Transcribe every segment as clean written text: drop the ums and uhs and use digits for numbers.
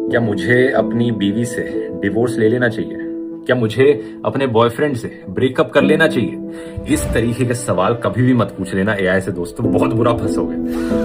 क्या मुझे अपनी बीवी से डिवोर्स ले लेना चाहिए? क्या मुझे अपने बॉयफ्रेंड से ब्रेकअप कर लेना चाहिए? इस तरीके के सवाल कभी भी मत पूछ लेना एआई से दोस्तों, बहुत बुरा फंसोगे।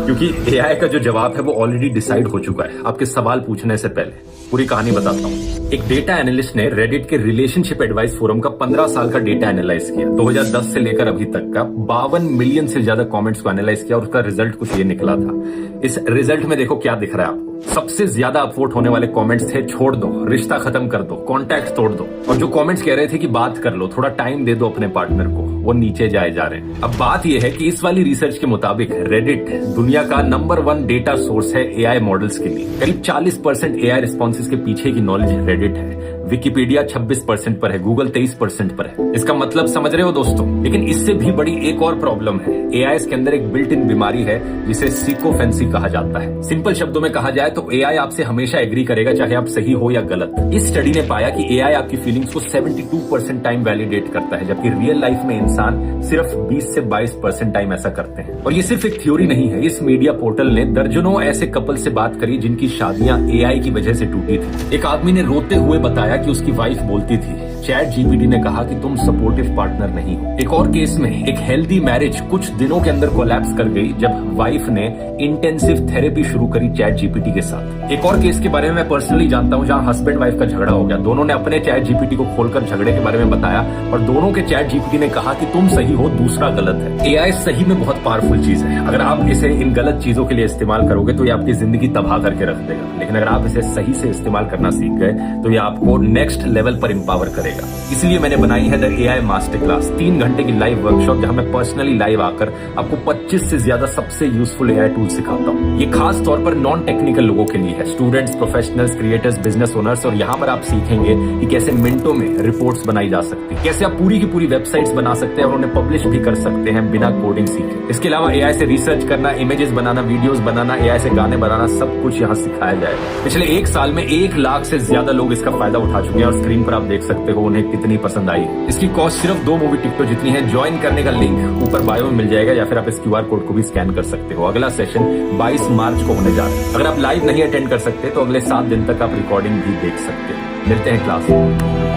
क्योंकि एआई का जो जवाब है वो ऑलरेडी डिसाइड हो चुका है आपके सवाल पूछने से पहले। पूरी कहानी बताता हूँ। एक डेटा एनालिस्ट ने रेडिट के रिलेशनशिप एडवाइस फोरम का 15 साल का डेटा एनालाइज किया। 2010 से लेकर अभी तक का 52 मिलियन से ज्यादा कमेंट्स को एनालाइज किया और उसका रिजल्ट कुछ ये निकला था। इस रिजल्ट में देखो क्या दिख रहा है आपको। सबसे ज्यादा अपवोट होने वाले कमेंट्स थे छोड़ दो, रिश्ता खत्म कर दो, कॉन्टैक्ट तोड़ दो। और जो कमेंट्स कह रहे थे कि बात कर लो, थोड़ा टाइम दे दो अपने पार्टनर को, वो नीचे जाए जा रहे हैं। अब बात यह है कि इस वाली रिसर्च के मुताबिक रेडिट दुनिया का नंबर 1 डेटा सोर्स है एआई मॉडल्स के लिए। करीब 40% एआई रिस्पॉन्सेज के पीछे की नॉलेज रेडिट है। विकिपीडिया 26% पर है, गूगल 23% पर है। इसका मतलब समझ रहे हो दोस्तों। लेकिन इससे भी बड़ी एक और प्रॉब्लम है। एआई के अंदर एक बिल्ट इन बीमारी है जिसे सिकोफेंसी कहा जाता है। सिंपल शब्दों में कहा जाए तो एआई आपसे हमेशा एग्री करेगा चाहे आप सही हो या गलत। इस स्टडी ने पाया कि एआई आपकी फीलिंग्स को 72% टाइम वैलिडेट करता है, जबकि रियल लाइफ में इंसान सिर्फ 20 से 22% टाइम ऐसा करते हैं। और ये सिर्फ एक थ्योरी नहीं है। इस मीडिया पोर्टल ने दर्जनों ऐसे कपल से बात करी जिनकी शादियां एआई की वजह से टूटी थी। एक आदमी ने रोते हुए बताया कि उसकी वाइफ बोलती थी चैट जीपीटी ने कहा कि तुम सपोर्टिव पार्टनर नहीं हो। एक और केस में एक हेल्दी मैरिज कुछ दिनों के अंदर कोलैप्स कर गई जब वाइफ ने इंटेंसिव थेरेपी शुरू करी चैट जीपीटी के साथ। एक और केस के बारे में मैं पर्सनली जानता हूं जहां हस्बैंड वाइफ का झगड़ा हो गया। दोनों ने अपने चैट जीपीटी को खोलकर झगड़े के बारे में बताया और दोनों के चैट जीपीटी ने कहा कि तुम सही हो, दूसरा गलत है। एआई सही में बहुत पावरफुल चीज है। अगर आप इसे इन गलत चीजों के लिए इस्तेमाल करोगे तो ये आपकी जिंदगी तबाह करके रख देगा। लेकिन अगर आप इसे सही से इस्तेमाल करना सीख गए तो ये आपको नेक्स्ट लेवल पर इंपावर करेगा। इसलिए मैंने बनाई है द एआई मास्टर क्लास, 3 घंटे की लाइव वर्कशॉप जहां मैं पर्सनली लाइव आकर आपको 25 से ज्यादा सबसे यूजफुल एआई टूल सिखाता हूं। ये खास तौर पर नॉन टेक्निकल लोगों के लिए है, students, professionals, creators, business owners. और यहाँ पर आप सीखेंगे कि कैसे मिनटों में रिपोर्ट्स बनाई जा सकती है, कैसे आप पूरी की पूरी वेबसाइट्स बना सकते हैं और उन्हें पब्लिश भी कर सकते हैं बिना कोडिंग सीखे। इसके अलावा एआई से रिसर्च करना, इमेजेस बनाना, वीडियोस बनाना, एआई से गाने बनाना, सब कुछ यहाँ सिखाया जाएगा। पिछले 1 साल में 1 लाख से ज्यादा लोग इसका फायदा उठा चुके हैं और स्क्रीन पर आप देख सकते हो उन्हें कितनी पसंद आई। इसकी कॉस्ट सिर्फ 2 मूवी टिकटों जितनी है। ज्वाइन करने का लिंक ऊपर बायो में मिल जाएगा या फिर आप इस क्यूआर कोड को भी स्कैन कर सकते हो। अगला सेशन 22 मार्च को होने जा रहा है। अगर आप लाइव नहीं अटेंड कर सकते तो अगले 7 दिन तक आप रिकॉर्डिंग भी देख सकते हो। मिलते हैं क्लास में।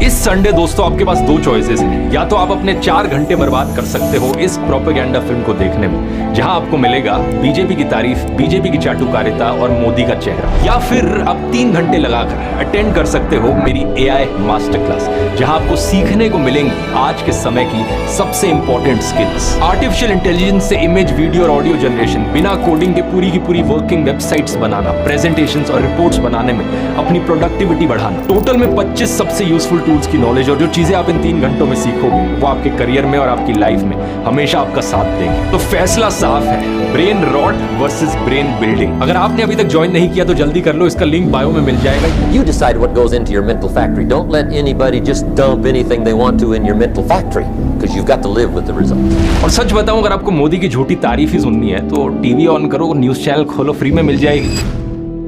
इस संडे दोस्तों आपके पास 2 चॉइसेस हैं। या तो आप अपने 4 घंटे बर्बाद कर सकते हो इस प्रोपेगेंडा फिल्म को देखने में, जहां आपको मिलेगा बीजेपी की तारीफ, बीजेपी की चाटुकारिता और मोदी का चेहरा। या फिर आप 3 घंटे लगाकर अटेंड कर सकते हो मेरी एआई मास्टर क्लास, जहां आपको सीखने को मिलेंगी आज के समय की सबसे इंपॉर्टेंट स्किल्स। आर्टिफिशियल इंटेलिजेंस से इमेज, वीडियो और ऑडियो जनरेशन, बिना कोडिंग के पूरी की पूरी वर्किंग वेबसाइट्स बनाना, प्रेजेंटेशंस और रिपोर्ट्स बनाने में अपनी प्रोडक्टिविटी बढ़ाना। टोटल में 25 सबसे यूजफुल टूल्स की नॉलेज और जो चीजें आप इन 3 घंटों में सीखोगे वो आपके करियर में और आपकी लाइफ में हमेशा आपका साथ देंगे। तो फैसला साफ है, brain rot versus brain building. अगर आपने अभी तक ज्वाइन नहीं किया तो जल्दी कर लो, इसका लिंक बायो में मिल जाएगा। You decide what goes into your mental factory. Don't let anybody just dump anything they want to in your mental factory, because you've got to live with the results. और सच बताऊं, अगर आपको मोदी की झूठी तारीफ ही सुननी है तो टीवी ऑन करो, न्यूज चैनल खोलो, फ्री में मिल जाएगी।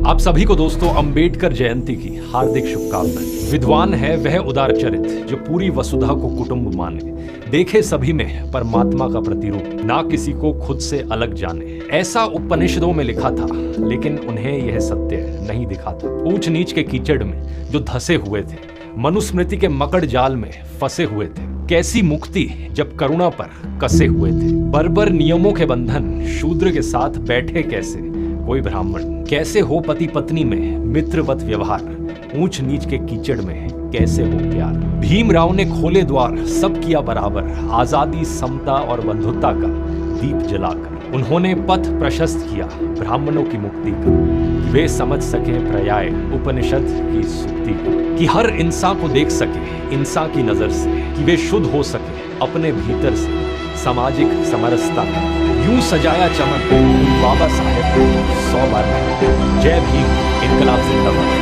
आप सभी को दोस्तों अंबेडकर जयंती की हार्दिक शुभकामनाएं। विद्वान है वह उदार चरित जो पूरी वसुधा को कुटुंब माने, देखे सभी में परमात्मा का प्रतिरूप, ना किसी को खुद से अलग जाने। ऐसा उपनिषदों में लिखा था, लेकिन उन्हें यह सत्य नहीं दिखा था। ऊंच नीच के कीचड़ में जो धसे हुए थे, मनुस्मृति के मकड़ जाल में फंसे हुए थे, कैसी मुक्ति जब करुणा पर कसे हुए थे। बर्बर नियमों के बंधन शूद्र के साथ बैठे कैसे कोई ब्राह्मण, कैसे हो पति पत्नी में मित्रवत व्यवहार, ऊंच नीच के कीचड़ में कैसे हो प्यार। भीमराव ने खोले द्वार, सब किया बराबर, आजादी, समता और बंधुता का दीप जलाकर। उन्होंने पथ प्रशस्त किया ब्राह्मणों की मुक्ति का, कि वे समझ सके पर्याय उपनिषद की सूक्ति का, कि हर इंसान को देख सके इंसान की नजर से, कि वे शुद्ध हो सके अपने भीतर से, सामाजिक समरसता का यूं सजाया चमन बाबा साहेब 100 बार में। जय भीम, इनकलाब जिंदाबाद।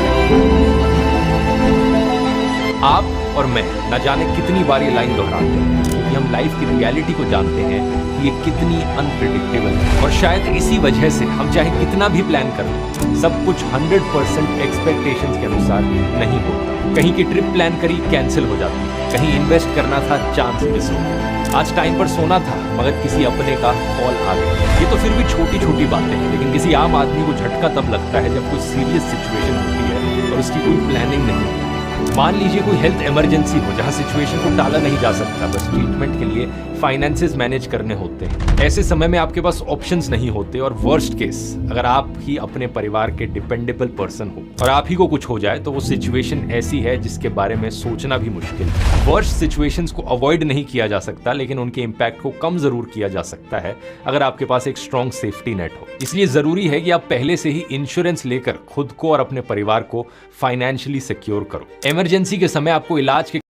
आप और मैं न जाने कितनी बार ये लाइन दोहराते हैं, हम लाइफ की रियलिटी को जानते हैं कि ये कितनी अनप्रिडिक्टेबल है। और शायद इसी वजह से हम चाहे कितना भी प्लान कर लें, सब कुछ 100% एक्सपेक्टेशंस के अनुसार नहीं होता। कहीं की ट्रिप प्लान करी, कैंसिल हो जाती, कहीं इन्वेस्ट करना था, चांस मिस हो गया। आज टाइम पर सोना था मगर किसी अपने का कॉल आ गया। ये तो फिर भी छोटी छोटी बातें हैं, लेकिन किसी आम आदमी को झटका तब लगता है जब कोई सीरियस सिचुएशन होती है और उसकी कोई प्लानिंग नहीं होती। मान लीजिए कोई हेल्थ इमरजेंसी हो जहां सिचुएशन को टाला नहीं जा सकता, बस ट्रीटमेंट के लिए फाइनेंसेस मैनेज करने होते हैं। ऐसे समय में आपके पास ऑप्शंस नहीं होते और वर्स्ट केस अगर आप ही अपने परिवार के डिपेंडेबल पर्सन हो और आप ही को कुछ हो जाए तो वो सिचुएशन ऐसी है जिसके बारे में सोचना भी मुश्किल है। वर्स्ट सिचुएशंस को अवॉइड नहीं किया जा सकता, लेकिन उनके इम्पैक्ट को कम जरूर किया जा सकता है अगर आपके पास एक स्ट्रॉन्ग सेफ्टी नेट हो। इसलिए जरूरी है कि आप पहले से ही इंश्योरेंस लेकर खुद को और अपने परिवार को फाइनेंशियली सिक्योर करो। इमरजेंसी के समय आपको इलाज के